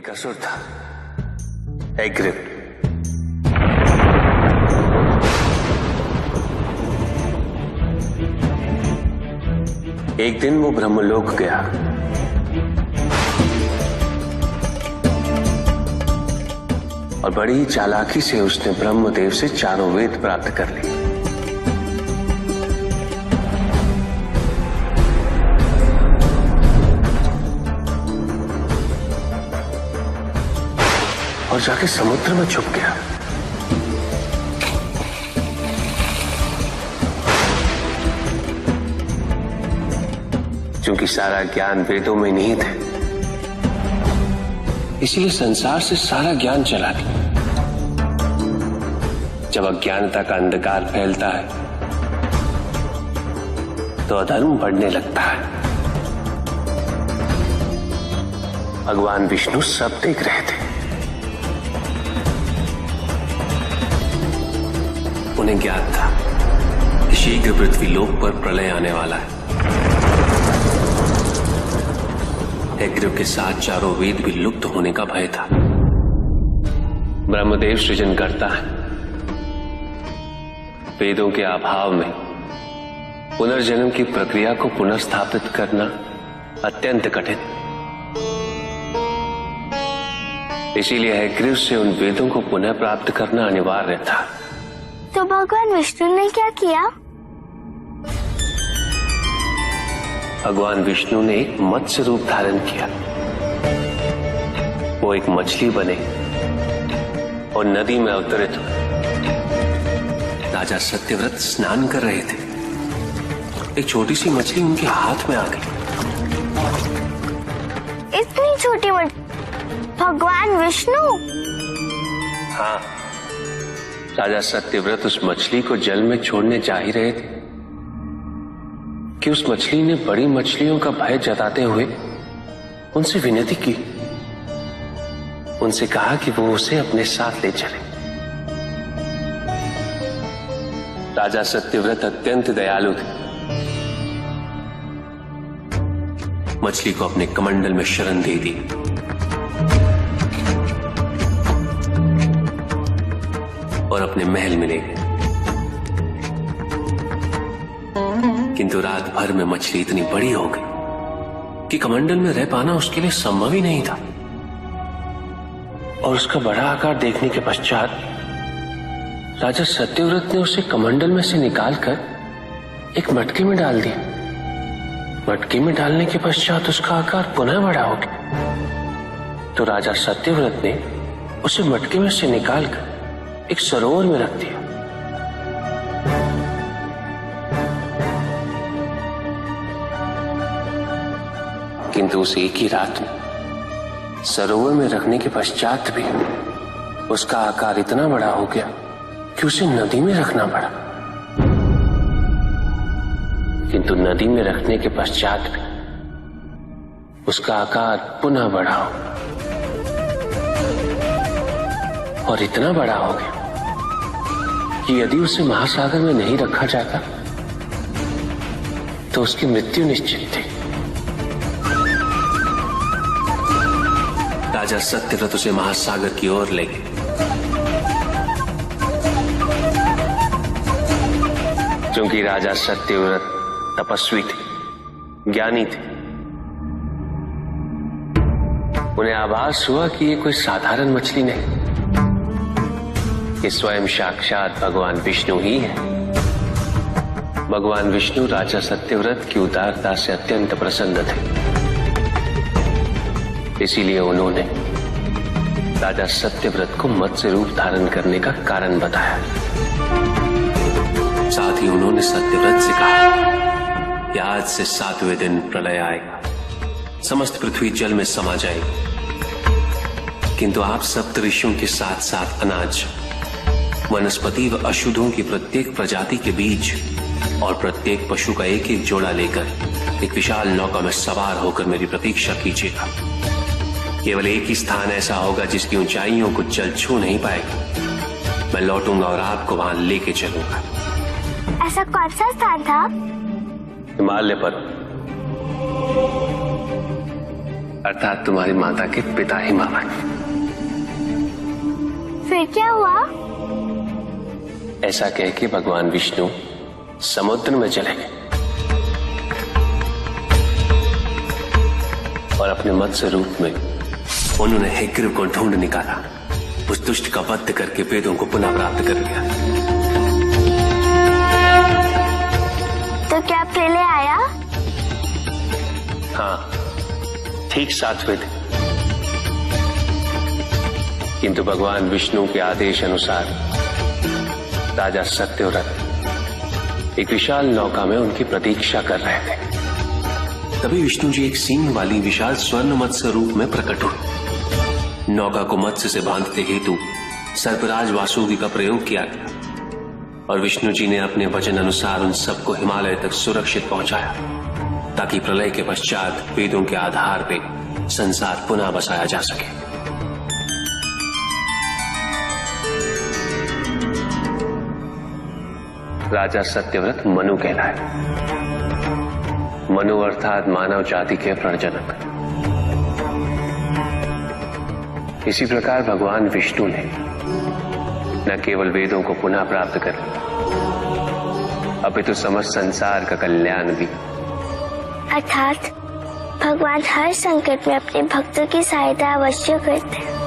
एक असुर था, एग्रिप। एक दिन वो ब्रह्मलोक गया। और बड़ी चालाकी से उसने ब्रह्मदेव से चारों वेद प्राप्त कर लिए। और जाके समुद्र में छुप गया। क्योंकि सारा ज्ञान वेदों में नहीं थे, इसीलिए संसार से सारा ज्ञान चला गया। जब अज्ञानता का अंधकार फैलता है तो अधर्म बढ़ने लगता है। भगवान विष्णु सब देख रहे थे। उन्हें ज्ञात था कि शीघ्र पृथ्वी लोक पर प्रलय आने वाला है। एग्रिप के साथ चारों वेद भी लुप्त होने का भय था। ब्रह्मदेव सृजन करता है। वेदों के अभाव में पुनर्जन्म की प्रक्रिया को पुनर्स्थापित करना अत्यंत कठिन। इसीलिए एग्रिप से उन वेदों को पुनः प्राप्त करना अनिवार्य था। तो भगवान विष्णु ने क्या किया? भगवान विष्णु ने एक मत्स्य रूप धारण किया। वो एक मछली बने और नदी में अवतरित हुए। राजा सत्यव्रत स्नान कर रहे थे। एक छोटी सी मछली उनके हाथ में आ गई। इतनी छोटी मछली? भगवान विष्णु? हाँ, राजा सत्यव्रत उस मछली को जल में छोड़ने जा ही रहे थे कि उस मछली ने बड़ी मछलियों का भय जताते हुए उनसे विनती की। उनसे कहा कि वो उसे अपने साथ ले चले। राजा सत्यव्रत अत्यंत दयालु थे। मछली को अपने कमंडल में शरण दे दी और अपने महल में ले गए। किंतु रात भर में मछली इतनी बड़ी हो गई कि कमंडल में रह पाना उसके लिए संभव ही नहीं था। और उसका बड़ा आकार देखने के पश्चात राजा सत्यव्रत ने उसे कमंडल में से निकालकर एक मटके में डाल दिया। मटके में डालने के पश्चात उसका आकार पुनः बड़ा हो गया। तो राजा सत्यव्रत ने उसे मटके में से निकालकर एक सरोवर में रख दिया। किंतु उस एक ही रात में सरोवर में रखने के पश्चात भी उसका आकार इतना बड़ा हो गया कि उसे नदी में रखना पड़ा। किंतु नदी में रखने के पश्चात भी उसका आकार पुनः बड़ा हो और इतना बड़ा हो गया कि यदि उसे महासागर में नहीं रखा जाता तो उसकी मृत्यु निश्चित थी। राजा सत्यव्रत उसे महासागर की ओर ले गए। क्योंकि राजा सत्यव्रत तपस्वी थे, ज्ञानी थे, उन्हें आभास हुआ कि ये कोई साधारण मछली नहीं, ये स्वयं साक्षात भगवान विष्णु ही है। भगवान विष्णु राजा सत्यव्रत की उदारता से अत्यंत प्रसन्न थे। इसीलिए उन्होंने राजा सत्यव्रत को मत्स्य रूप धारण करने का कारण बताया। साथ ही उन्होंने सत्यव्रत से कहा कि आज से 7वें दिन प्रलय आएगा, समस्त पृथ्वी जल में समा जाएगी। किंतु आप सप्त ऋषियों के साथ साथ अनाज, वनस्पति व अशुद्धों की प्रत्येक प्रजाति के बीज और प्रत्येक पशु का एक एक जोड़ा लेकर एक विशाल नौका में सवार होकर मेरी प्रतीक्षा कीजिएगा। केवल एक ही स्थान ऐसा होगा जिसकी ऊंचाइयों को जल छू नहीं पाएगा। मैं लौटूंगा और आपको वहां लेके चलूंगा। ऐसा कौन सा स्थान था? हिमालय पर। अर्थात तुम्हारी माता के पिता हिमावन। फिर क्या हुआ? ऐसा कह के भगवान विष्णु समुद्र में चले गए और अपने मत्स्य रूप में उन्होंने हिग्र को ढूंढ निकाला। उस दुष्ट का वध करके वेदों को पुनः प्राप्त कर लिया। तो क्या प्रलय आया? हाँ, ठीक 7वें दिन। किंतु भगवान विष्णु के आदेश अनुसार राजा सत्यव्रत एक विशाल नौका में उनकी प्रतीक्षा कर रहे थे। तभी विष्णु जी एक सींग वाली विशाल स्वर्ण मत्स्य रूप में प्रकट हुए। नौका को मत्स्य से बांधते हेतु सर्पराज वासुकी का प्रयोग किया गया और विष्णु जी ने अपने वचन अनुसार उन सबको हिमालय तक सुरक्षित पहुंचाया, ताकि प्रलय के पश्चात वेदों के आधार पर संसार पुनः बसाया जा सके। राजा सत्यव्रत मनु कहलाए। मनु अर्थात मानव जाति के प्रजनक। इसी प्रकार भगवान विष्णु ने न केवल वेदों को पुनः प्राप्त कर लिया, अपितु समस्त संसार का कल्याण भी। अर्थात भगवान हर संकट में अपने भक्तों की सहायता अवश्य करते हैं।